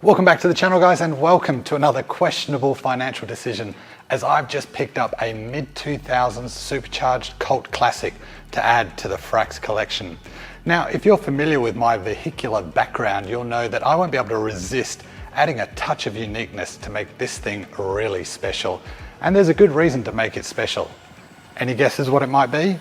Welcome back to the channel, guys, and welcome to another questionable financial decision, as I've just picked up a mid-2000s supercharged cult classic to add to the Frax collection. Now, if you're familiar with my vehicular background, you'll know that I won't be able to resist adding a touch of uniqueness to make this thing really special. And there's a good reason to make it special. Any guesses what it might be?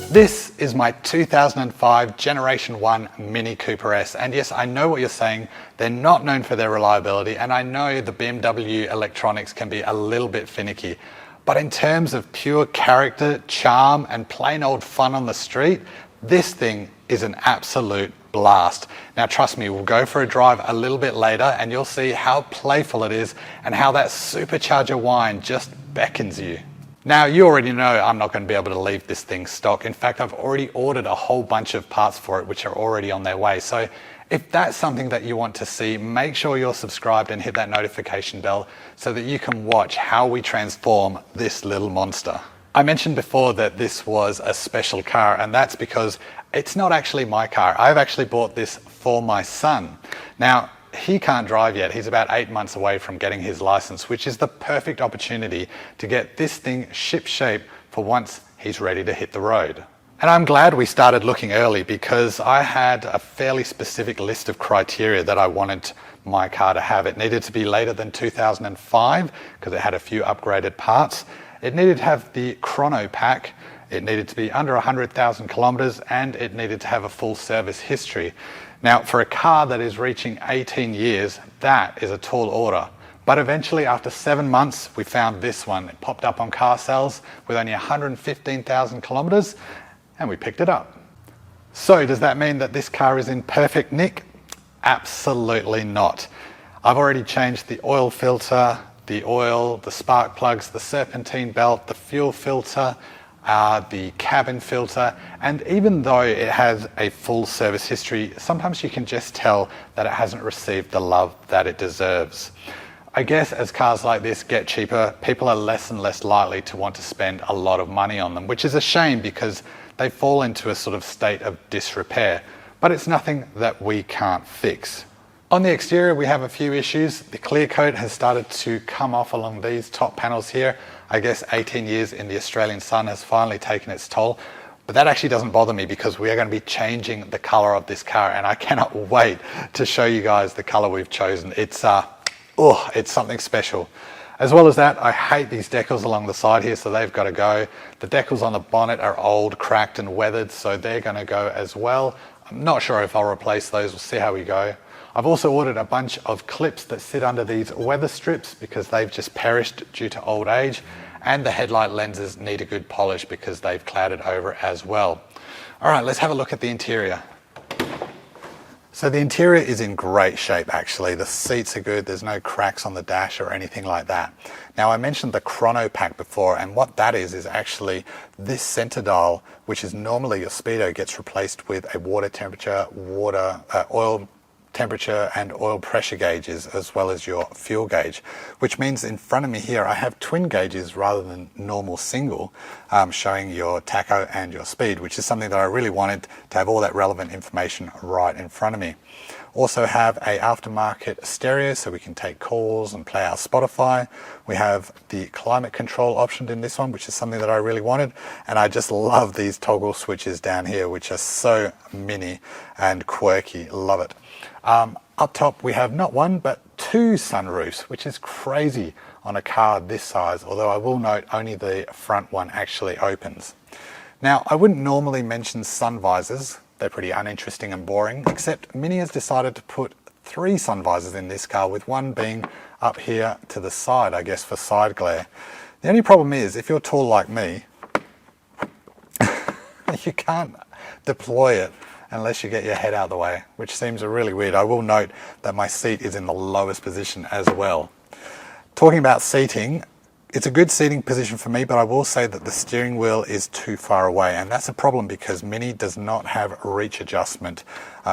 This is my 2005 Generation 1 Mini Cooper S, and yes, I know what you're saying, they're not known for their reliability, and I know the BMW electronics can be a little bit finicky, but in terms of pure character, charm, and plain old fun on the street, this thing is an absolute blast. Now trust me, we'll go for a drive a little bit later and you'll see how playful it is and how that supercharger whine just beckons you. Now, you already know I'm not going to be able to leave this thing stock. In fact, I've already ordered a whole bunch of parts for it, which are already on their way. So if that's something that you want to see, make sure you're subscribed and hit that notification bell so that you can watch how we transform this little monster. I mentioned before that this was a special car, and that's because it's not actually my car. I've actually bought this for my son. Now, he can't drive yet. He's about 8 months away from getting his license, which is the perfect opportunity to get this thing ship-shape for once he's ready to hit the road. And I'm glad we started looking early, because I had a fairly specific list of criteria that I wanted my car to have. It needed to be later than 2005 because it had a few upgraded parts. It needed to have the chrono pack. It needed to be under 100,000 kilometers, and it needed to have a full service history. Now, for a car that is reaching 18 years, that is a tall order. But eventually, after 7 months, we found this one. It popped up on car sales with only 115,000 kilometers, and we picked it up. So does that mean that this car is in perfect nick? Absolutely not. I've already changed the oil filter, the oil, the spark plugs, the serpentine belt, the fuel filter, the cabin filter, and even though it has a full service history, sometimes you can just tell that it hasn't received the love that it deserves. I guess as cars like this get cheaper, people are less and less likely to want to spend a lot of money on them, which is a shame because they fall into a sort of state of disrepair, but it's nothing that we can't fix. On the exterior, we have a few issues. The clear coat has started to come off along these top panels here. I guess 18 years in the Australian sun has finally taken its toll, but that actually doesn't bother me because we are going to be changing the color of this car, and I cannot wait to show you guys the color we've chosen. It's something special. As well as that, I hate these decals along the side here, so they've got to go. The decals on the bonnet are old, cracked and weathered, so they're going to go as well. I'm not sure if I'll replace those. We'll see how we go. I've also ordered a bunch of clips that sit under these weather strips because they've just perished due to old age, and the headlight lenses need a good polish because they've clouded over as well. All right, let's have a look at the interior. So the interior is in great shape, actually. The seats are good. There's no cracks on the dash or anything like that. Now, I mentioned the chrono pack before, and what that is actually this center dial, which is normally your speedo, gets replaced with a water temperature, oil temperature and oil pressure gauges, as well as your fuel gauge, which means in front of me here I have twin gauges rather than normal single, showing your tacho and your speed, which is something that I really wanted to have all that relevant information right in front of me. Also have a aftermarket stereo so we can take calls and play our Spotify. We have the climate control option in this one, which is something that I really wanted, and I just love these toggle switches down here, which are so mini and quirky. Love it. Up top we have not one but two sunroofs, which is crazy on a car this size, although I will note only the front one actually opens. Now, I wouldn't normally mention sun visors. They're pretty uninteresting and boring, except Mini has decided to put 3 sun visors in this car, with one being up here to the side, I guess, for side glare. The only problem is, if you're tall like me, you can't deploy it unless you get your head out of the way, which seems really weird. I will note that my seat is in the lowest position as well. Talking about seating, it's a good seating position for me, but I will say that the steering wheel is too far away, and that's a problem because Mini does not have reach adjustment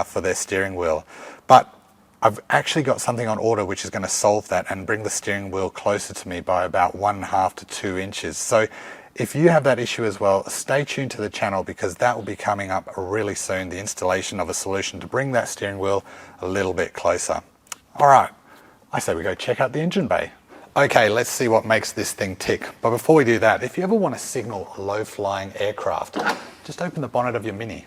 for their steering wheel. But I've actually got something on order which is going to solve that and bring the steering wheel closer to me by about 1.5 to 2 inches. So if you have that issue as well, stay tuned to the channel because that will be coming up really soon, the installation of a solution to bring that steering wheel a little bit closer. All right, I say we go check out the engine bay. Okay, let's see what makes this thing tick. But before we do that, if you ever want to signal a low-flying aircraft, just open the bonnet of your Mini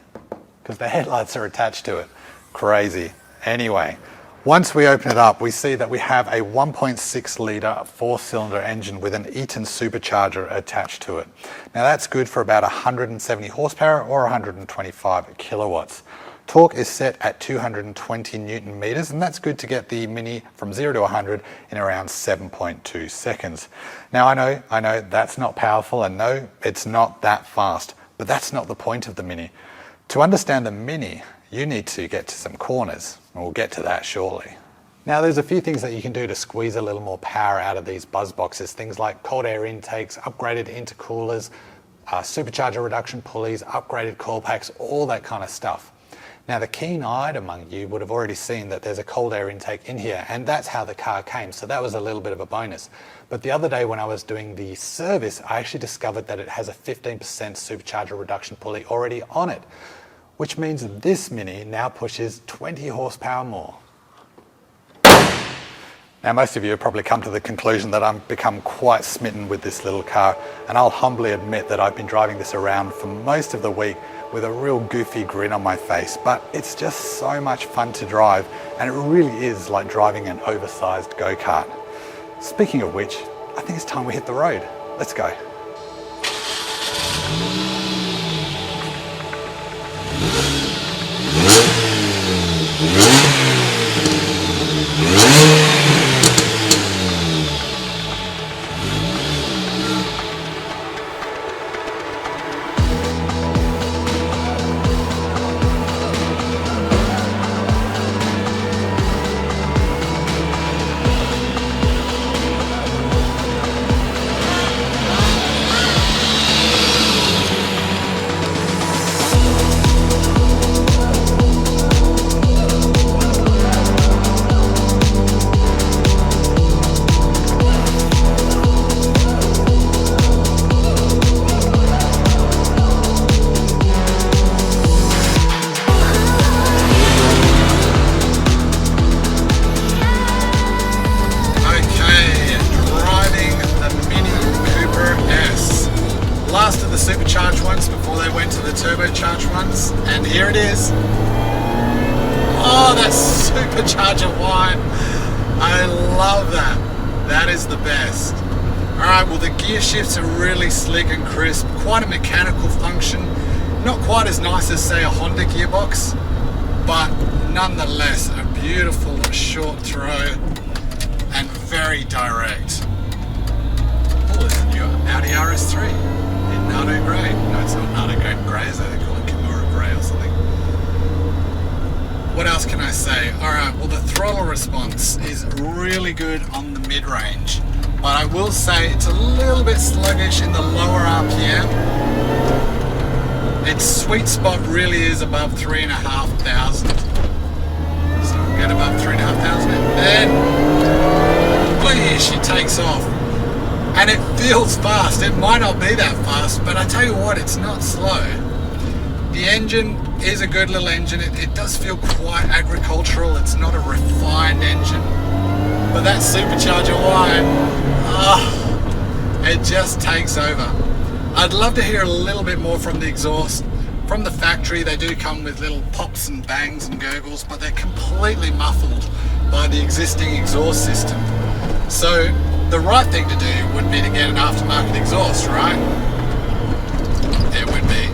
because the headlights are attached to it. Crazy. Anyway, once we open it up, we see that we have a 1.6 litre 4-cylinder engine with an Eaton supercharger attached to it. Now that's good for about 170 horsepower or 125 kilowatts. Torque is set at 220 Newton meters, and that's good to get the Mini from 0 to 100 in around 7.2 seconds. Now I know that's not powerful, and no, it's not that fast, but that's not the point of the Mini. To understand the Mini, you need to get to some corners, and we'll get to that shortly. Now there's a few things that you can do to squeeze a little more power out of these buzz boxes, things like cold air intakes, upgraded intercoolers, supercharger reduction pulleys, upgraded coil packs, all that kind of stuff. Now the keen-eyed among you would have already seen that there's a cold air intake in here, and that's how the car came, so that was a little bit of a bonus. But the other day when I was doing the service, I actually discovered that it has a 15% supercharger reduction pulley already on it, which means that this Mini now pushes 20 horsepower more. Now most of you have probably come to the conclusion that I've become quite smitten with this little car, and I'll humbly admit that I've been driving this around for most of the week with a real goofy grin on my face, but it's just so much fun to drive, and it really is like driving an oversized go-kart. Speaking of which, I think it's time we hit the road. Let's go. Supercharged ones before they went to the turbocharged ones, and here it is. Oh, that supercharger whine. I love that. That is the best. Alright, well the gear shifts are really slick and crisp, quite a mechanical function, not quite as nice as say a Honda gearbox, but nonetheless a beautiful short throw and very direct. Oh, there's a new Audi RS3. Nardo Grey. No, it's not Nardo Grey, as they call it, Kimura Grey or something. What else can I say? Alright, well the throttle response is really good on the mid-range, but I will say it's a little bit sluggish in the lower RPM. Its sweet spot really is above 3,500. So we'll get above 3,500 and then, please, she takes off. And it feels fast. It might not be that fast, but I tell you what, it's not slow. The engine is a good little engine. It does feel quite agricultural. It's not a refined engine. But that supercharger whine, it just takes over. I'd love to hear a little bit more from the exhaust. From the factory, they do come with little pops and bangs and gurgles, but they're completely muffled by the existing exhaust system. So the right thing to do would be to get an aftermarket exhaust, right? It would be.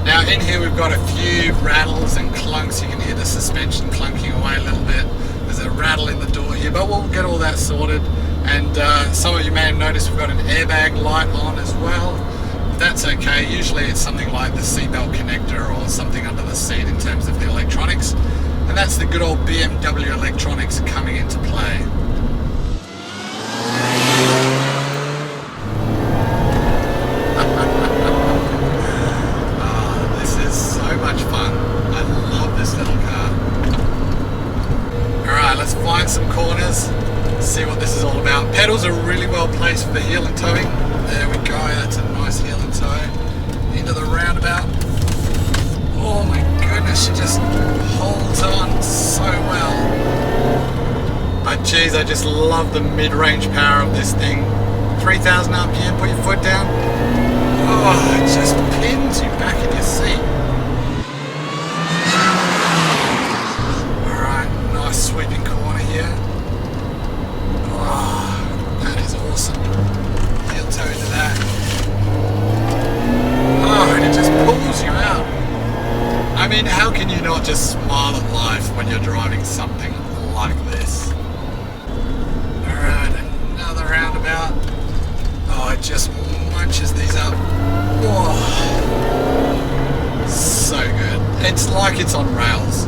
Now Now in here we've got a few rattles and clunks. You can hear the suspension clunking away a little bit. There's a rattle in the door here, but we'll get all that sorted. And some of you may have noticed we've got an airbag light on as well. That's okay. Usually it's something like the seatbelt connector or something under the seat in terms of the electronics. And that's the good old BMW electronics coming into play. This is so much fun. I love this little car. Alright, let's find some corners, see what this is all about. Pedals are really well placed for the heel and towing. There we go, that's a nice heel and tow. Into the roundabout. Oh my goodness, she just holds on so well. But geez, I just love the mid-range power of this thing. 3,000 RPM, put your foot down. Oh, it just pins you back in your seat. Alright, nice sweeping corner here. Oh, that is awesome. Heel toe into that. Oh, and it just pulls you out. I mean, how can you not just smile at life when you're driving something like this? Alright, another roundabout. Oh, it just munches these up. Oh, so good. It's like it's on rails.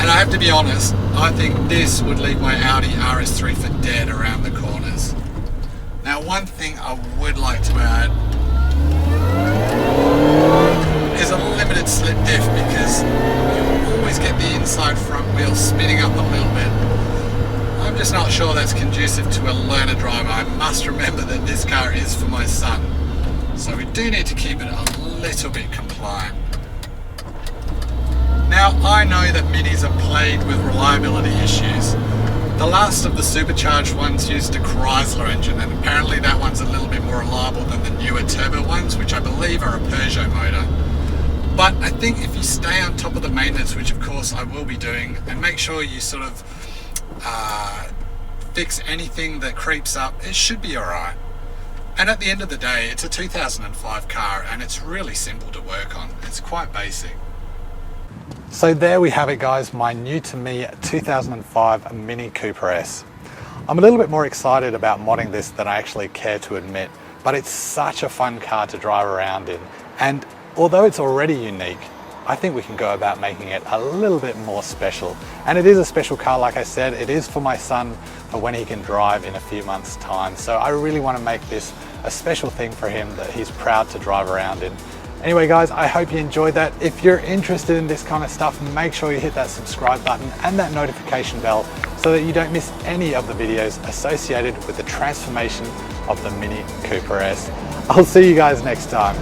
And I have to be honest, I think this would leave my Audi RS3 for dead around the corners. Now, one thing I would like to add is a limited slip diff, because you always get the inside front wheel spinning up a little bit. I'm just not sure that's conducive to a learner driver. I must remember that this car is for my son, so we do need to keep it a little bit compliant. Now, I know that Minis are plagued with reliability issues. The last of the supercharged ones used a Chrysler engine, and apparently that one's a little bit more reliable than the newer turbo ones, which I believe are a Peugeot motor. But I think if you stay on top of the maintenance, which of course I will be doing, and make sure you sort of fix anything that creeps up, it should be alright. And at the end of the day, it's a 2005 car and it's really simple to work on. It's quite basic. So there we have it, guys, my new to me 2005 Mini Cooper S. I'm a little bit more excited about modding this than I actually care to admit, but it's such a fun car to drive around in. And although it's already unique, I think we can go about making it a little bit more special. And it is a special car, like I said. It is for my son for when he can drive in a few months' time. So I really want to make this a special thing for him that he's proud to drive around in. Anyway, guys, I hope you enjoyed that. If you're interested in this kind of stuff, make sure you hit that subscribe button and that notification bell so that you don't miss any of the videos associated with the transformation of the Mini Cooper S. I'll see you guys next time.